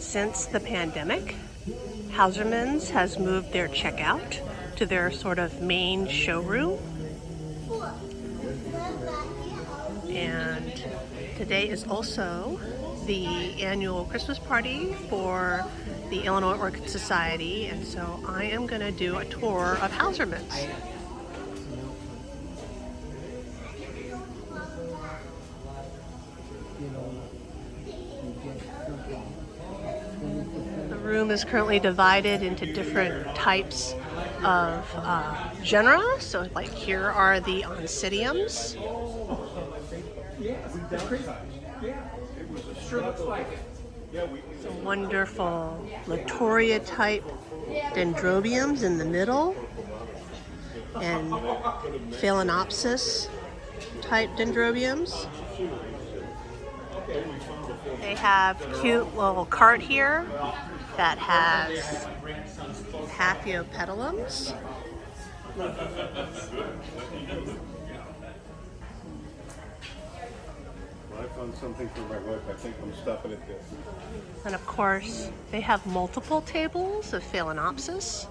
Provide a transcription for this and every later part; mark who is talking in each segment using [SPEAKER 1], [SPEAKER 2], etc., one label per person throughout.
[SPEAKER 1] Since the pandemic, Hausermann's has moved their checkout to their sort of main showroom. And today is also the annual Christmas party for the Illinois Orchid Society, and so I am going to do a tour of Hausermann's. The room is currently divided into different types of genera. So like here are the Oncidiums. Some wonderful Latoria type dendrobiums in the middle, and phalaenopsis type dendrobiums. They have a cute little cart here that has paphiopedilums.
[SPEAKER 2] I found something for my wife. I think I'm stopping at this.
[SPEAKER 1] And of course, they have multiple tables of phalaenopsis.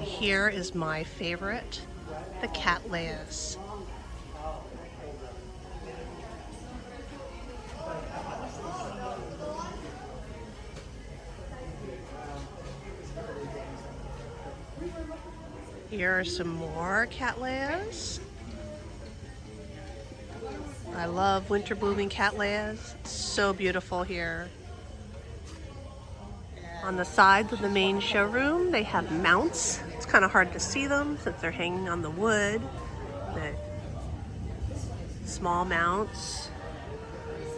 [SPEAKER 1] Here is my favorite, the Cattleyas. Here are some more Cattleyas. I love winter blooming Cattleyas. It's so beautiful here. On the sides of the main showroom, they have mounts. It's kind of hard to see them since they're hanging on the wood. The small mounts,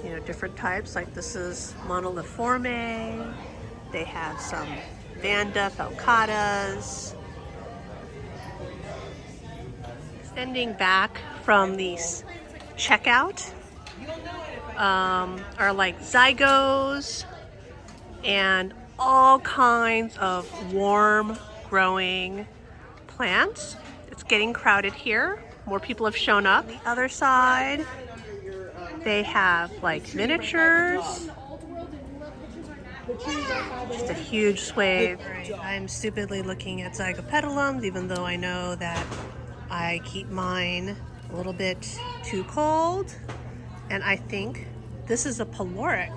[SPEAKER 1] you know, different types. Like this is monoliforme. They have some Vanda falcatas. Extending back from the checkout are like zygos and all kinds of warm growing plants. It's getting crowded here. More people have shown up. The other side, they have like miniatures. Just a huge swathe. I'm stupidly looking at zygopetalums, even though I know that I keep mine a little bit too cold. And I think this is a pyloric.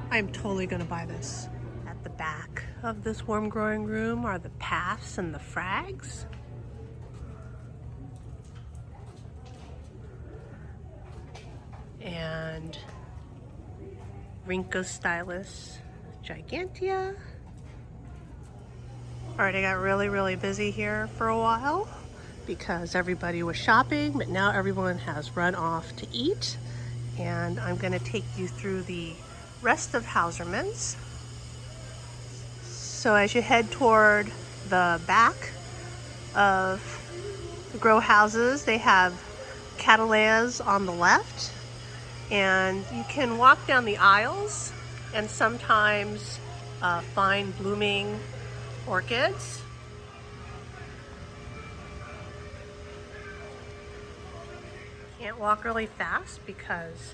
[SPEAKER 1] I'm totally gonna buy this. At the back of this warm growing room are the paths and the frags. And Rhincostylus gigantea. All right, I got really busy here for a while because everybody was shopping, but now everyone has run off to eat. And I'm gonna take you through the rest of Hausermann's. So as you head toward the back of the grow houses, they have Cattleyas on the left, and you can walk down the aisles and sometimes find blooming orchids. Can't walk really fast because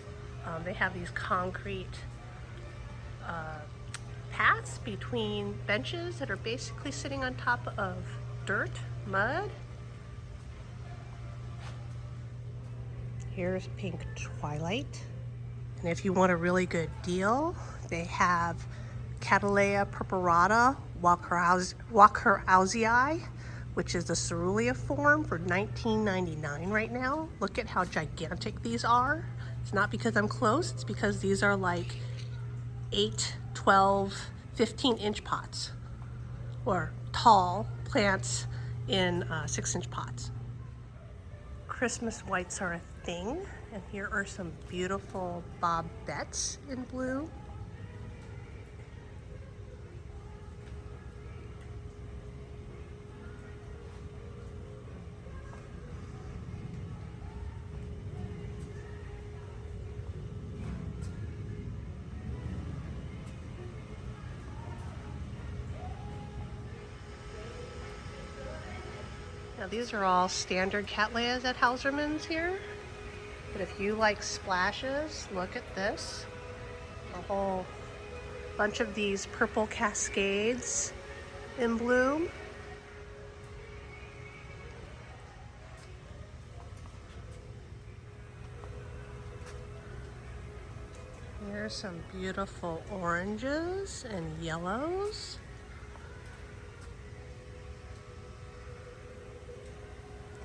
[SPEAKER 1] they have these concrete paths between benches that are basically sitting on top of dirt, mud. Here's pink twilight. And if you want a really good deal, they have Cattleyas purpurata walkerhausii, which is the cerulean form, for $19.99 right now. Look at how gigantic these are. It's not because I'm close, it's because these are like 8, 12, 15-inch pots, or tall plants in 6-inch pots. Christmas whites are a thing, and here are some beautiful bobettes in blue. Now these are all standard Cattleyas at Hausermann's here. But if you like splashes, look at this. A whole bunch of these purple cascades in bloom. Here's some beautiful oranges and yellows.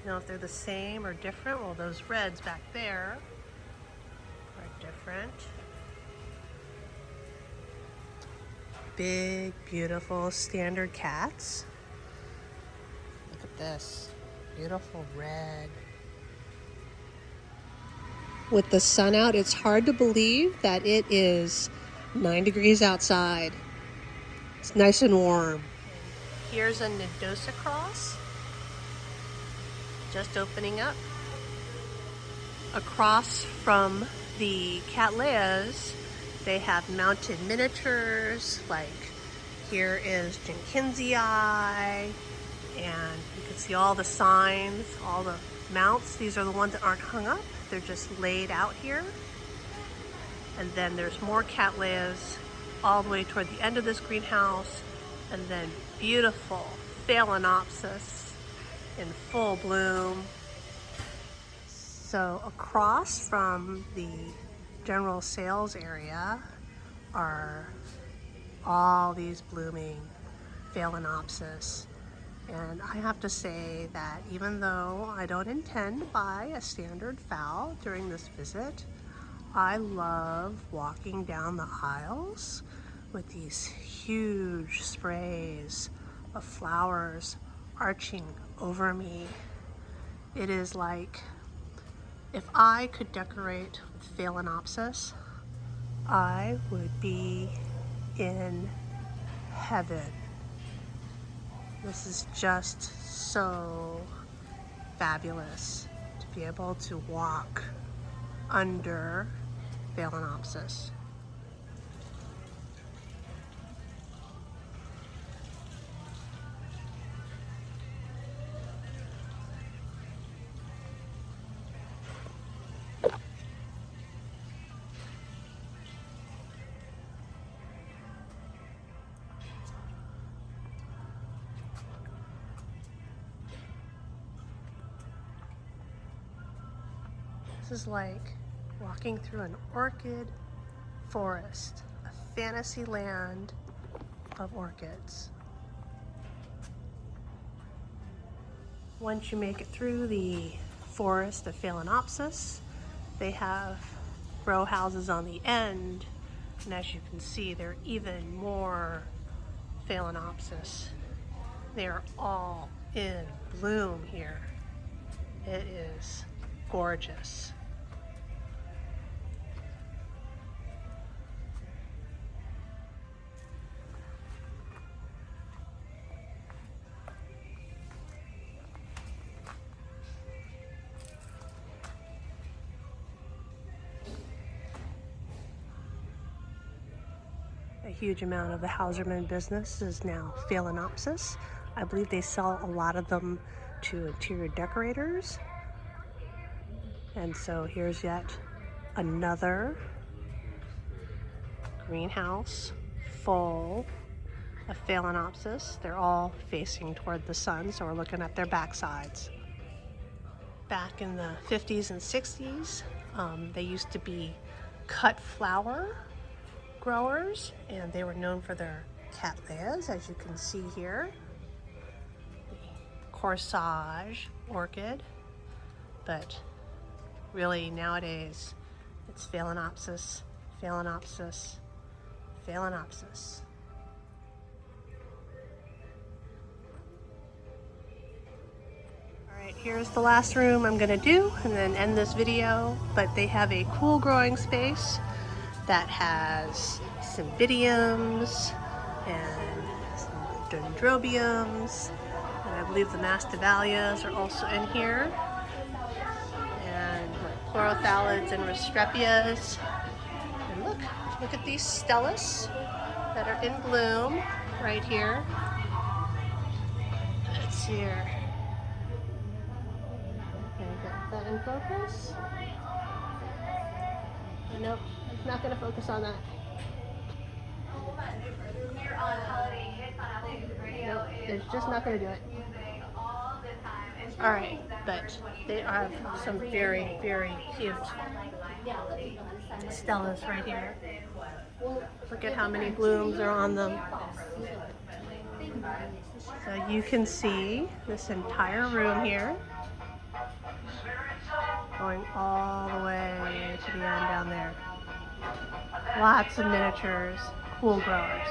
[SPEAKER 1] You know if they're the same or different. Well, those reds back there are different. Big, beautiful standard cats. Look at this, beautiful red. With the sun out, it's hard to believe that it is 9 degrees outside. It's nice and warm. Here's a Nidosa cross, just opening up. Across from the Cattleyas, they have mounted miniatures, like here is Jenkinsii, and you can see all the signs, all the mounts. These are the ones that aren't hung up. They're just laid out here. And then there's more Cattleyas all the way toward the end of this greenhouse, and then beautiful phalaenopsis in full bloom. So across from the general sales area are all these blooming phalaenopsis. And I have to say that even though I don't intend to buy a standard phal during this visit, I love walking down the aisles with these huge sprays of flowers arching over me. It is like if I could decorate with phalaenopsis, I would be in heaven. This is just so fabulous to be able to walk under phalaenopsis. This is like walking through an orchid forest, a fantasy land of orchids. Once you make it through the forest of phalaenopsis, they have row houses on the end, and as you can see, there are even more phalaenopsis. They are all in bloom here. It is gorgeous. A huge amount of the Hausermann business is now phalaenopsis. I believe they sell a lot of them to interior decorators. And so here's yet another greenhouse full of phalaenopsis. They're all facing toward the sun, so we're looking at their backsides. Back in the 50s and 60s, they used to be cut flower growers, and they were known for their Cattleyas, as you can see here. The corsage orchid, but really nowadays it's phalaenopsis, phalaenopsis, phalaenopsis. All right, here's the last room I'm gonna do and then end this video, but they have a cool growing space that has cymbidiums and some dendrobiums, and I believe the masdevallias are also in here, and chlorothalids and restrepias. And look at these stellas that are in bloom right here. It's here. that in focus? Nope, it's not going to focus on that. Nope, it's just not going to do it. Alright, but they have some very, very cute Stellas right here. Look at how many blooms are on them. So you can see this entire room here, going all the way to the end down there. Lots of miniatures, cool growers.